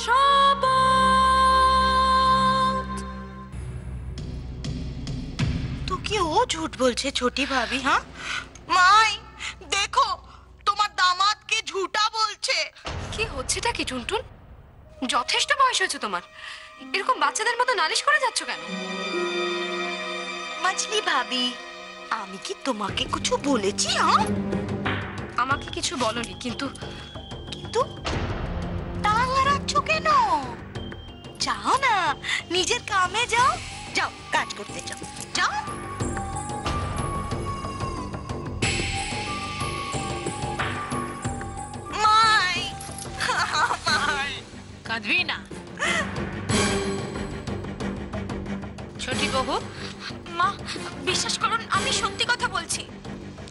शपथ। तो কি ও ঝুট বলছে ছোটি ভাবি? হ্যাঁ মাই দেখো তোমার দামাদকে ঝুটা বলছে। কি হচ্ছেটা কি টুনটুন? যথেষ্ট বয়স হয়েছে তোমার, এরকম বাচ্চাদের মতো নালিশ করে যাচ্ছ কেন? মাছলি ভাবি আমি কি তোমাকে কিছু বলেছি? হ্যাঁ আমাকে কিছু বলনি, কিন্তু কিন্তু টাঙাচ্ছ কেন? যাও না, নিজের কামে যাও, যাও কাজ করতে যাও, যাও। মাই মাই কাঁদবি না ছোটি বাবু। মা বিশ্বাস করুন আমি সত্যি কথা বলছি।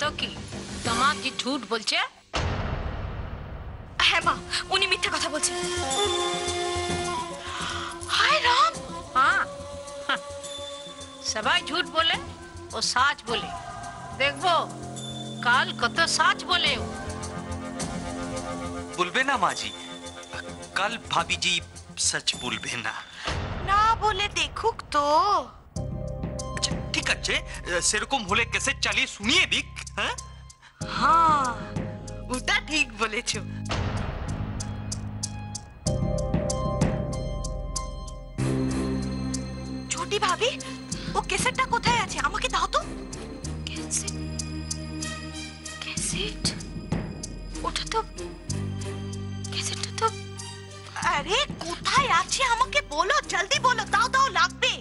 তো কি তোমার যে ঝুট বলছে? হ্যাঁ মা, উনি মিথ্যে কথা বলছেন। হায় রাম। हाँ সবাই ঝুট বলে ও সাচ বলে, দেখবো কাল কত সাচ বলে। बोलबे ना माँ जी, कल भाभी जी सच बोलबे ना। না বলে দেখুক তো। अच्छा ठीक আছে, সেরকম হলে ক্যাসেট চালিয়ে শুনিয়ে দিক। হ্যাঁ হ্যাঁ ওটা ঠিক বলেছো। ছোটি ভাবি ও ক্যাসেটটা কোথায় আছে আমাকে দাও তো। ক্যাসেট? ক্যাসেট? ওটা তো, ক্যাসেটটা তো। আরে কোথায় আছে আমাকে বলো, জলদি বলো, দাও দাও লাগবে।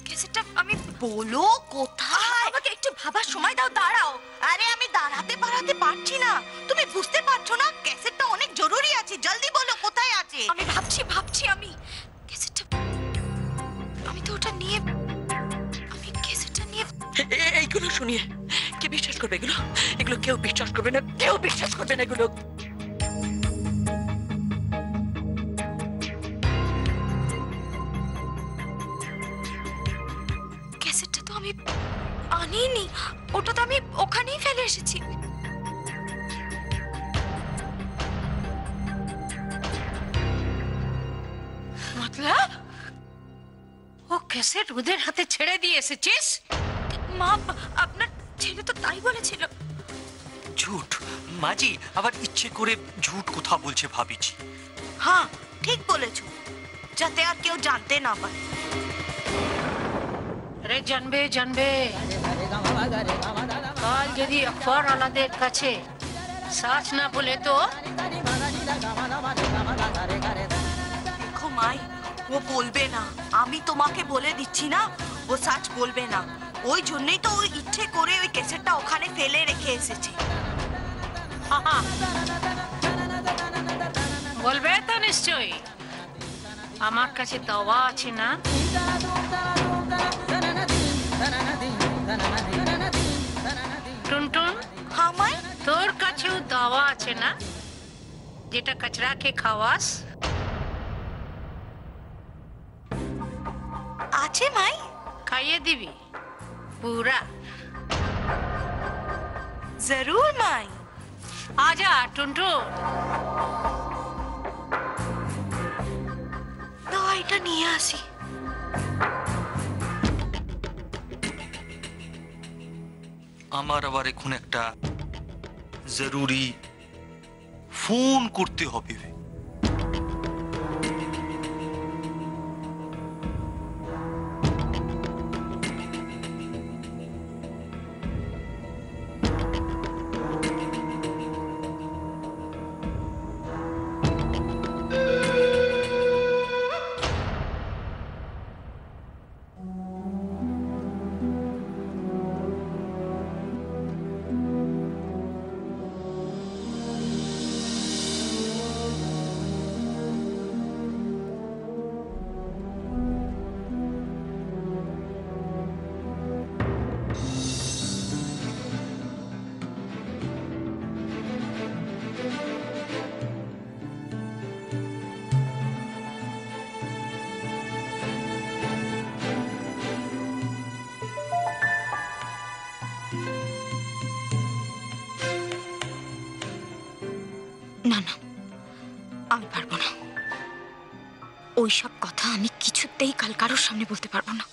ক্যাসেটটা আমি বলো কোথায়। আমাকে একটু ভাবার সময় দাও, দাঁড়াও। আরে আমি দাঁড়াতে পারছি না, তুমি বুঝতে পারছো না? ক্যাসেটটা অনেক জরুরি আছে, জলদি বলো কোথায় আছে। আমি ভাবছি আমি ক্যাসেটটা, আমি তো ওটা নিয়ে, আমি ক্যাসেটটা নিয়ে। এইগুলো শুনিয়ে কে বিশ্বাস করবে? এগুলো এগুলো কেউ বিশ্বাস করবে না, কেউ বিশ্বাস করবে না এগুলো। ক্যাসেটটা তো আমি আনিনি, ওটা তো আমি ওখানেই ফেলে এসেছি। मतलब ও ক্যাসেট ওদের হাতে ছেড়ে দিয়ে এসেছিস? মা আপনার ছেলে তো তাই বলেছিল। ঝুট মাँ जी, আবার ইচ্ছে করে ঝুট কথা বলছে ভাবি জি। হ্যাঁ ঠিক বলেছো, যাতে আর কেউ জানতে না পারে। আরে জানবে জানবে, কাল যদি আখবর আলাদের কাছে সাচ না বলে তো। দেখো মাই, ও বলবে না, আমি তোমাকে বলে দিচ্ছি না, ও সাচ বলবে না। ওই জন্যই তো ওই ইচ্ছে করে ওই ক্যাসেটটা ওখানে ফেলে রেখে এসেছে। বলবে তো নিশ্চয়ই, আমার কাছে দাওয়া আছে না? টুনটুন হ্যাঁ মাই তোর কাছেও দাওয়া আছে না, যেটা কচরাকে খাওয়াস? আছে মাই। খাইয়ে দিবি পুরা? জরুর মাই। আজা টুনটুন। দওয়াইটা নিয়ে আসি। আমার আবার এখন একটা জরুরি ফোন করতে হবে। না না, আমি পারবো না। ওইসব কথা আমি কিছুতেই কাল কারোর সামনে বলতে পারবো না।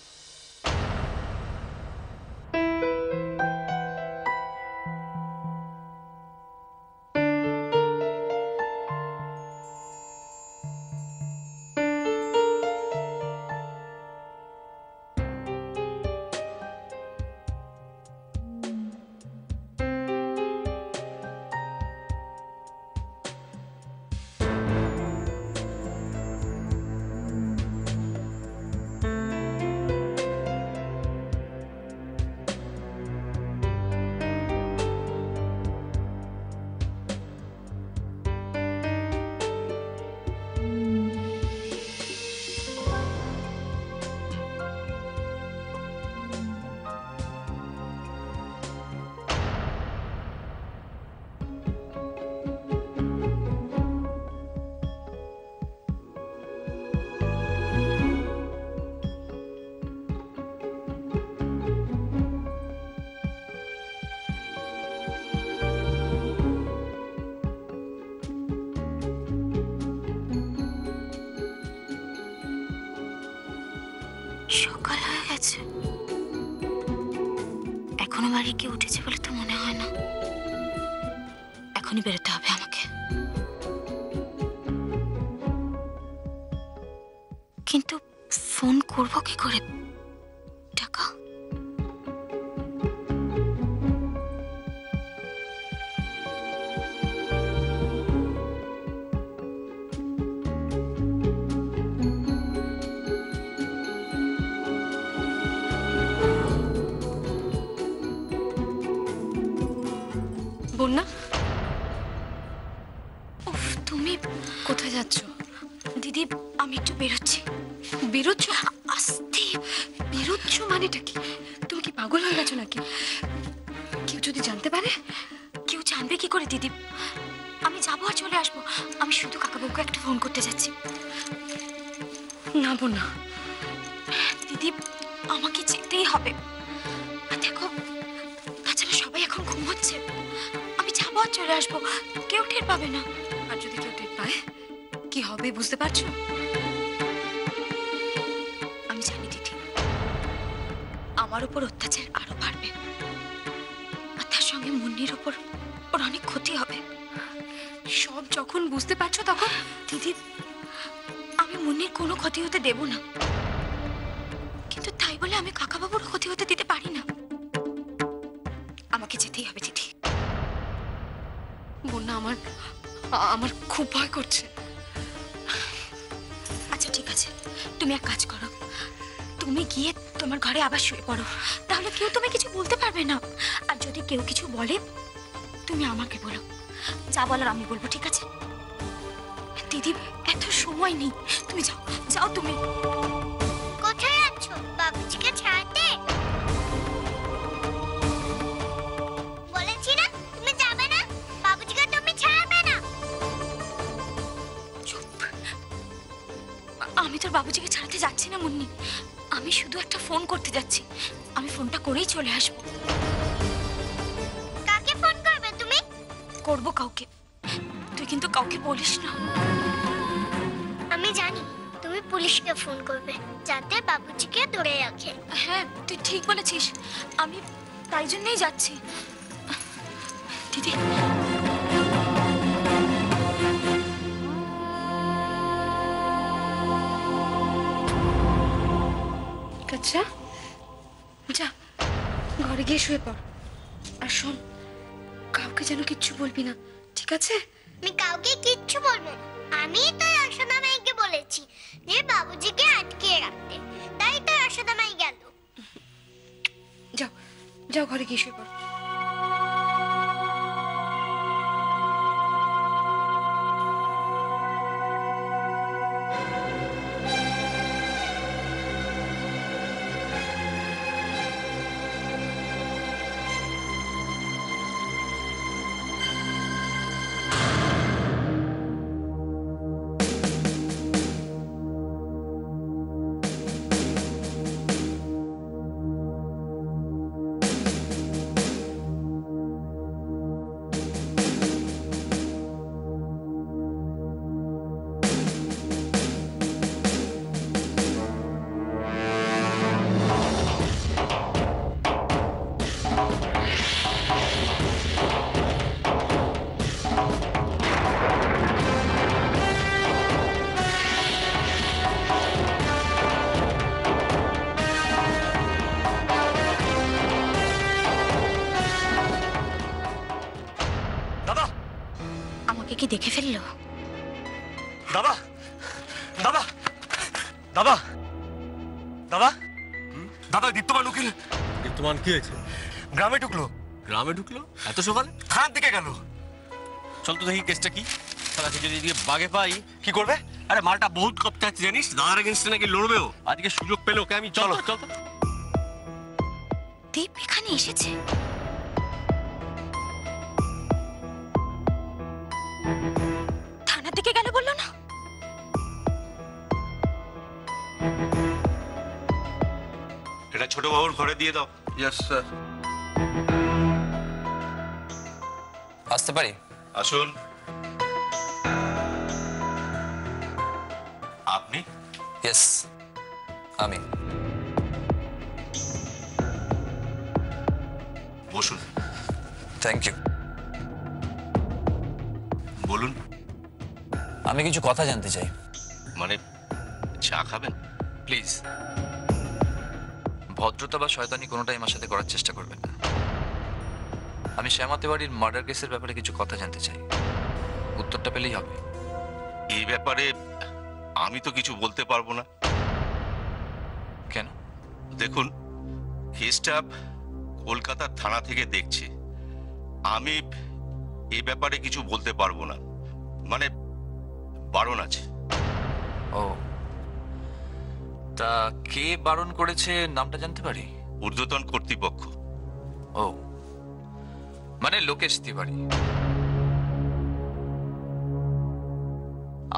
সকাল হয়ে গেছে, এখনো বাড়ি কেউ উঠেছে বলে তো মনে হয় না। এখনই বেরোতে হবে আমাকে। কিন্তু ফোন করবো কি করে? টাকা বন্যা, উফ, তুমি কোথায় যাচ্ছ? দিদি আমি একটু বেরোচ্ছি। বেরোচ্ছ? আস্তে। বেরোচ্ছ মানেটা কি? তুমি কি পাগল হয়ে গেছো নাকি? কেউ যদি জানতে পারে? কেউ জানবে কি করে দিদি? আমি যাবো আর চলে আসবো। আমি শুধু কাকাবাবুকে একটা ফোন করতে যাচ্ছি। না বন্যা, দিদি আমাকে যেতেই হবে। আর দেখো, তাছাড়া সবাই এখন ঘুমোচ্ছে। আমি যাবো আর চলে আসবো, কেউ টের পাবে না। আর যদি কেউ টের পায় কি হবে বুঝতে পারছো? আমি জানি দিদি, আমার উপর অত্যাচার আরো বাড়বে, আর তার সঙ্গে মুন্নির উপর ওর অনেক ক্ষতি হবে। সব যখন বুঝতে পারছো তখন দিদি আমি মুন্নির কোনো ক্ষতি হতে দেব না, কিন্তু তাই বলে আমি কাকাবাবুর ক্ষতি হতে দিতে পারি না। আমাকে যেতেই হবে দিদি। বন্যা, আমার খুব ভয় করছে। আচ্ছা ঠিক আছে, তুমি এক কাজ করো, তুমি গিয়ে তোমার ঘরে আবার শুয়ে পড়ো, তাহলে কেউ তোমায় কিছু বলতে পারবে না। আর যদি কেউ কিছু বলে তুমি আমাকে বলো, যা বলার আমি বলবো, ঠিক আছে? দিদি এত সময় নেই, তুমি যাও যাও তুমি। কোথায় যাচ্ছ? বাবুজিকে ছাড়তে বলেছি না, তুমি যাবে না। বাবুজিকে তুমি ছাড়বে না। চুপ। আমি তোর বাবুজিকে ছাড়াতে যাচ্ছি না মুন্নি, আমি শুধু একটা ফোন করতে যাচ্ছি। আমি ফোনটা করেই চলে আসবো। কাকে ফোন করবে তুমি? করবো কাউকে, তুই কিন্তু কাউকে বলিস না। আমি জানি তুমি পুলিশকে ফোন করবে, যাতে বাবুজিকে ধরে রাখে। হ্যাঁ তুই ঠিক বলেছিস, আমি তাই জন্যই যাচ্ছি। দিদি আচ্ছা যা, ঘরে গিয়ে শুয়ে পড়। আর শোন, কাউকে যেন কিচ্ছু বলবি না, ঠিক আছে? আমি কাউকে কিচ্ছু বলবো না। আমি তো যশোদা মাইকে বলেছি যে বাবুজিকে আটকে রাখতে, তাই তো যশোদা মাই গেল। যাও যাও, ঘরে গিয়ে শুয়ে পড়। দেখে ফেললো? দাদা দাদা দাদা দাদা দাদা, দীপ্তমান উকিল তোমার কি হয়েছে? গ্রামে ঢুকলো। গ্রামে ঢুকলো এত সকালে? থানার দিকে গেল। চল তো দেখি কেসটা কি। তাকে যদি এদিকে বাগে পাই। কি করবে? আরে মালটা বহুত কপতে আছে জানিস, দাদার এগেনস্টে নাকি লড়বেও। আজকে সুযোগ পেলো ওকে আমি। চলো চল তো। দীপ এখানে এসেছে? থানার দিকে গেল বললো না? এটা ছোট বাবুর ঘরে দিয়ে দাও। Yes sir. আসতে পারি? আসুন। আপনি? ইয়েস আমি। বসুন। Thank you. বলুন। আমি কিছু কথা জানতে চাই। মানে চা খাবেন? প্লিজ ভদ্রতা বা শয়তানি কোনোটাই আমার সাথে করার চেষ্টা করবেন না। আমি শ্যামা তিওয়ারির মার্ডার কেসের ব্যাপারে কিছু কথা জানতে চাই, উত্তরটা পেলেই হবে। এই ব্যাপারে আমি তো কিছু বলতে পারবো না। কেন? দেখুন, কেসটা কলকাতার থানা থেকে দেখছি। আমি এই ব্যাপারে কিছু বলতে পারবো না, মানে বারণ আছে। ও, তা কে বারণ করেছে নামটা জানতে পারি? ঊর্ধ্বতন কর্তৃপক্ষ। ও, মানে লোকেশ তিওয়ারি।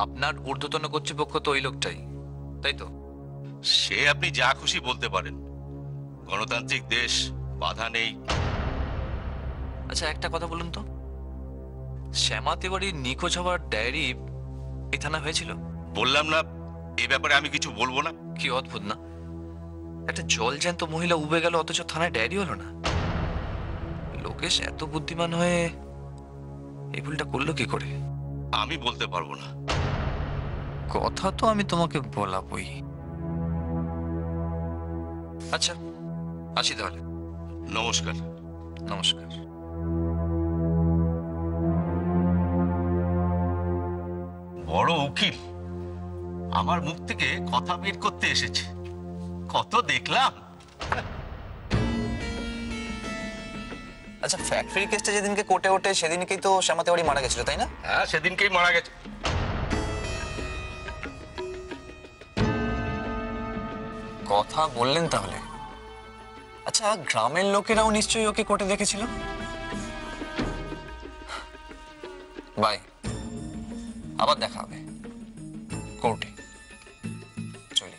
আপনার ঊর্ধ্বতন কর্তৃপক্ষ তো ওই লোকটাই, তাই তো? সে আপনি যা খুশি বলতে পারেন, গণতান্ত্রিক দেশ, বাধা নেই। আচ্ছা একটা কথা বলুন তো, শ্যামা তিওয়ারির নিখোঁজ হওয়ার ডায়েরি এই থানায় হয়েছিল? বললাম না এই ব্যাপারে আমি কিছু বলবো না। কি অদ্ভুত না, একটা জলজ্যান্ত মহিলা উবে গেল অথচ থানায় ডায়েরি হলো না। লোকেশ এত বুদ্ধিমান হয়ে এই ভুলটা করলো কি করে? আমি বলতে পারবো না। কথা তো আমি তোমাকে বলাবই। আচ্ছা আসি তাহলে। নমস্কার। নমস্কার। বড় উকিল আমার মুখ থেকে কথা বের করতে এসেছে। কত দেখলাম। আচ্ছা ফ্যাক্টরি কেসটা যেদিনকে কোর্টে ওঠে সেদিনকেই তো শ্যামা তিওয়ারি মারা গেছিল, তাই না? হ্যাঁ, সেদিনকেই মারা গেছে। কথা বললেন তাহলে। আচ্ছা গ্রামের লোকেরাও নিশ্চয়ই ওকে কোর্টে দেখেছিল। বাই, আবার দেখা হবে কোর্টে। চলি।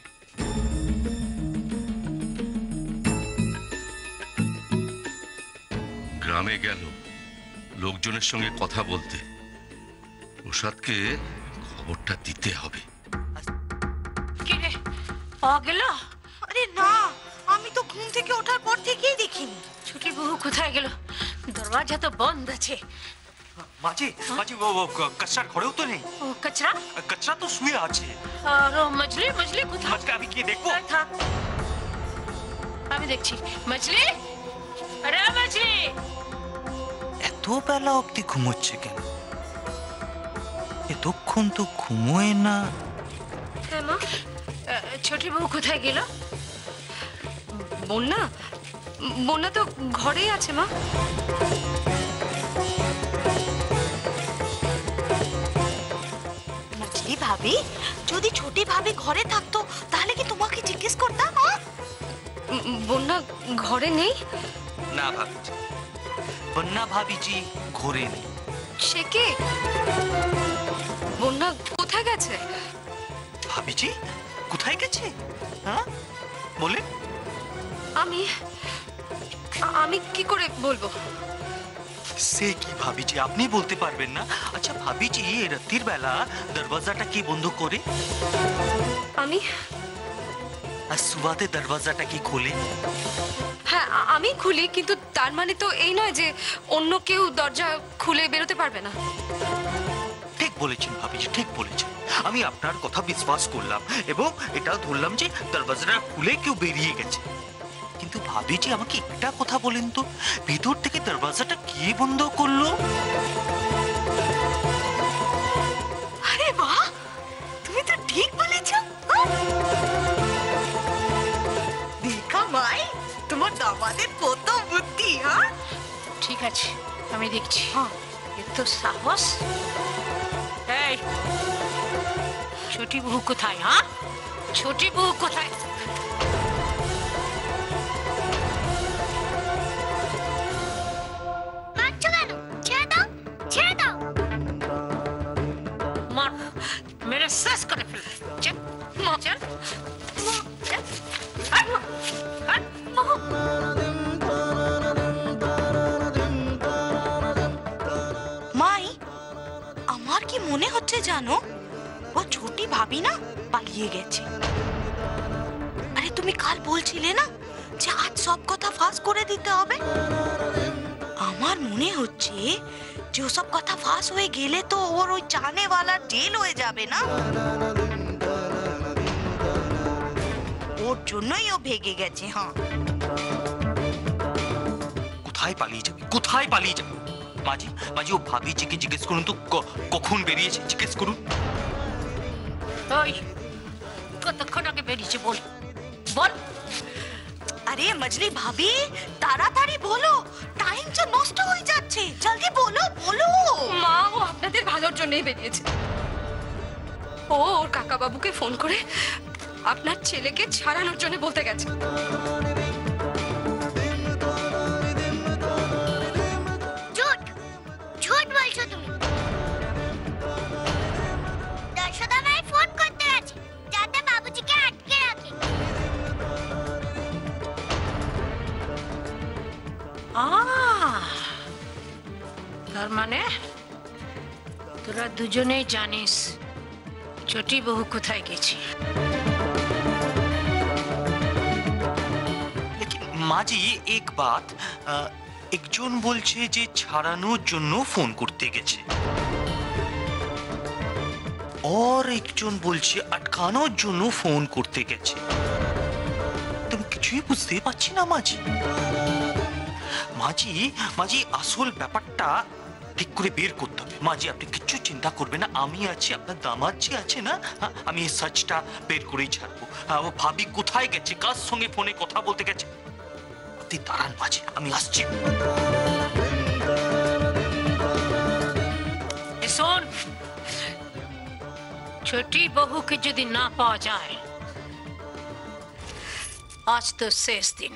গ্রামে গেল লোকজনের সঙ্গে কথা বলতে। প্রসাদকে খবরটা দিতে হবে। কি রে, পাওয়া গেল? আরে না, আমি তো ঘুম থেকে ওঠার পর থেকেই দেখিনি। ছুটি বহু কোথায় গেল? দরওয়াজা তো বন্ধ আছে। মাঝি মাঝি ও কচ্ছার ঘরেও তো নেই। ও কচরা? কচ্ছা তো শুয়ে আছে। আর ও মজলি মজলি কোথায়? আজকে আমি গিয়ে দেখবো। থাক, আমি দেখছি। মজলি, আরে মজলি, এত বেলা অব্দি ঘুমোচ্ছে কেন? এতক্ষণ তো ঘুমোয় না। হ্যাঁ মা, ছোটি বউ কোথায় গেল? বন্যা বন্যা তো ঘরেই আছে মা। মজলি ভাবি, যদি ছোটি ভাবি ঘরে থাকতো তাহলে কি তোমাকে জিজ্ঞেস করতাম? বন্যা ঘরে নেই? না ভাবিজি, বন্যা ভাবিজি ঘোরে নেই। সে কে? বন্যা কোথায় গেছে? ভাবিজি কোথায় গেছে? হ্যাঁ বলে? আমি আমি কি করে বলবো? সে কি ভাবিজি আপনি বলতে পারবেন না? আচ্ছা ভাবিজি রাত্রির বেলা দরওয়াজাটা কি বন্ধ করে? আমি আর সুবাতে দরওয়াজাটা কি খোলে? হ্যাঁ আমি খুলি, কিন্তু তার মানে তো এই নয় যে অন্য কেউ দরজা খুলে বেরোতে পারবে না। ঠিক বলেছেন ভাবিজি, ঠিক বলেছেন। আমি আপনার কথা বিশ্বাস করলাম এবং এটা ধরলাম যে দরওয়াজাটা খুলে কেউ বেরিয়ে গেছে। কিন্তু ভাবিজি আমাকে একটা কথা বলেন তো, ভিতর থেকে দরওয়াজাটা কে বন্ধ করলো? আছে আমি দেখছি। এত সাহস! এই ছোটি বহু কোথায়? হ্যাঁ, ছোটি বহু কোথায়? মারছো কেন? ছেড়ে দাও, ছেড়ে দাও। মার, মেরে শেষ করে ফেল। চল চল চল। হাট, হাট। মাই, আমার কি মনে হচ্ছে জানো, ও ছোটি ভাবি না পালিয়ে গেছে। আরে তুমি কাল বলছিলে না যে আজ সব কথা ফাঁস করে দিতে হবে। আমার মনে হচ্ছে যে ওসব কথা ফাঁস হয়ে গেলে তো ওর ওই চানেওয়ালার জেল হয়ে যাবে না, ওর জন্যই ও ভেগে গেছে। হ্যাঁ, কোথায় পালিয়ে যাবে, কোথায় পালিয়ে যাবে? মাঝি মাঝি ও ভাবিজিকে জিজ্ঞেস করুন তো কখন বেরিয়েছে, জিজ্ঞেস করুন। ওই কতক্ষণ আগে বেরিয়েছে বল বল। আরে মজলি ভাবি, তাড়াতাড়ি বলো, টাইম যে নষ্ট হয়ে যাচ্ছে, জলদি বলো বলো। মা, ও আপনাদের ভালোর জন্যই বেরিয়েছে। ও ওর কাকা বাবুকে ফোন করে আপনার ছেলেকে ছাড়ানোর জন্য বলতে গেছে। ঝুট, ঝুট বলছো তুমি। যশোদা মাই ফোন করতে গেছে যাতে বাবুজিকে আটকে রাখে। তার মানে তোরা দুজনেই জানিস ছোটি বহু কোথায় গেছে। মাঝি এক বাত, একজন বলছে যে ছাড়ানোর জন্য ফোন করতে গেছে, और একজন বলছে আটকানোর জন্য ফোন করতে গেছে। তুমি কিছুই বুঝতে পারছি না মাঝি। মাঝি মাঝি আসল ব্যাপারটা ঠিক করে বের করতে হবে। মাঝি আপনি কিচ্ছু চিন্তা করবেন না, আমি আছি, আপনার দামাদ যে আছে না, আমি এই সার্চটা বের করেই ছাড়বো। ও ভাবি কোথায় গেছে, কার সঙ্গে ফোনে কথা বলতে গেছে, আপনি দাঁড়ান মাঝি, আমি আসছি। শোন, ছোটি বহুকে যদি না পাওয়া যায় আজ তো শেষ দিন।